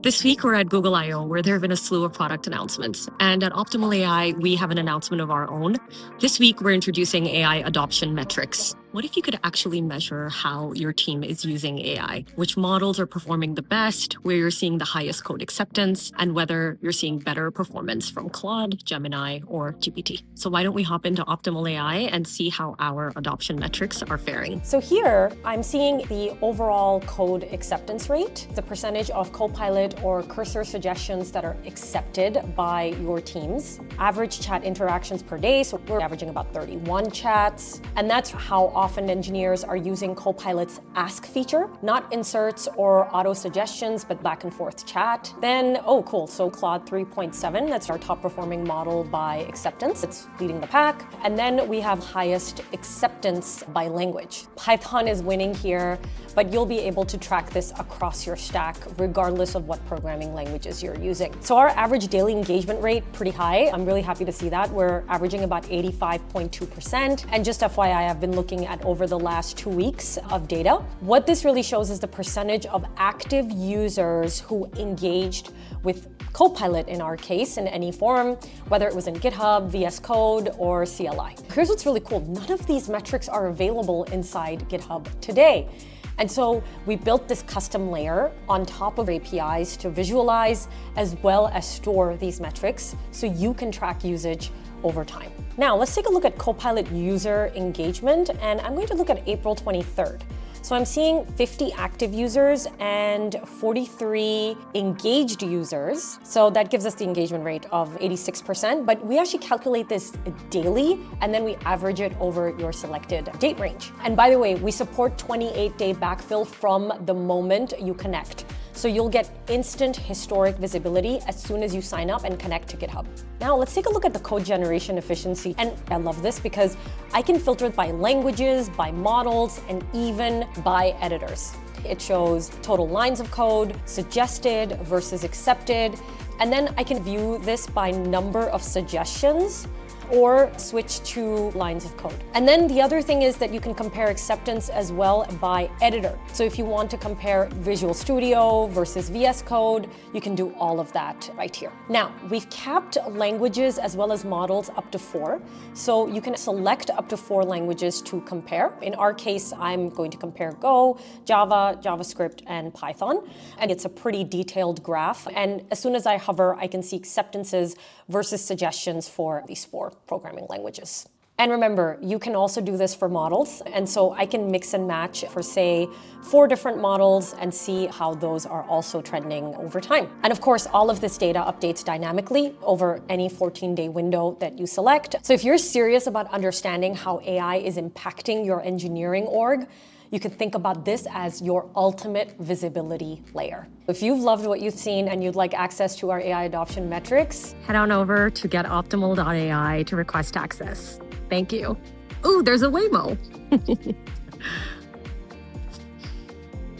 This week, we're at Google I/O, where there have been a slew of product announcements. And at Optimal AI, we have an announcement of our own. This week, we're introducing AI adoption metrics. What if you could actually measure how your team is using AI? Which models are performing the best, where you're seeing the highest code acceptance, and whether you're seeing better performance from Claude, Gemini, or GPT. So why don't we hop into Optimal AI and see how our adoption metrics are faring? So here, I'm seeing the overall code acceptance rate, the percentage of Copilot or cursor suggestions that are accepted by your teams. Average chat interactions per day, so we're averaging about 31 chats. And that's how often engineers are using Copilot's Ask feature, not inserts or auto suggestions, but back and forth chat. Then, oh cool, so Claude 3.7, that's our top performing model by acceptance. It's leading the pack. And then we have highest acceptance by language. Python is winning here, but you'll be able to track this across your stack regardless of what programming languages you're using. So our average daily engagement rate, pretty high. I'm really happy to see that. We're averaging about 85.2%. And just FYI, I've been looking at over the last 2 weeks of data. What this really shows is the percentage of active users who engaged with Copilot in our case in any form, whether it was in GitHub, VS Code, or CLI. Here's what's really cool. None of these metrics are available inside GitHub today. And so we built this custom layer on top of APIs to visualize as well as store these metrics so you can track usage over time. Now let's take a look at Copilot user engagement, and I'm going to look at April 23rd. So I'm seeing 50 active users and 43 engaged users. So that gives us the engagement rate of 86%, but we actually calculate this daily and then we average it over your selected date range. And by the way, we support 28-day backfill from the moment you connect. So you'll get instant historic visibility as soon as you sign up and connect to GitHub. Now let's take a look at the code generation efficiency. And I love this because I can filter by languages, by models, and even by editors. It shows total lines of code, suggested versus accepted. And then I can view this by number of suggestions or switch to lines of code. And then the other thing is that you can compare acceptance as well by editor. So if you want to compare Visual Studio versus VS Code, you can do all of that right here. Now, we've capped languages as well as models up to 4. So you can select up to 4 languages to compare. In our case, I'm going to compare Go, Java, JavaScript, and Python. And it's a pretty detailed graph. And as soon as I hover, I can see acceptances versus suggestions for these 4 programming languages. And remember, you can also do this for models. And so I can mix and match for, say, 4 different models and see how those are also trending over time. And of course, all of this data updates dynamically over any 14-day window that you select. So if you're serious about understanding how AI is impacting your engineering org, you can think about this as your ultimate visibility layer. If you've loved what you've seen and you'd like access to our AI adoption metrics, Head on over to getoptimal.ai to request access. Thank you. Ooh, there's a Waymo.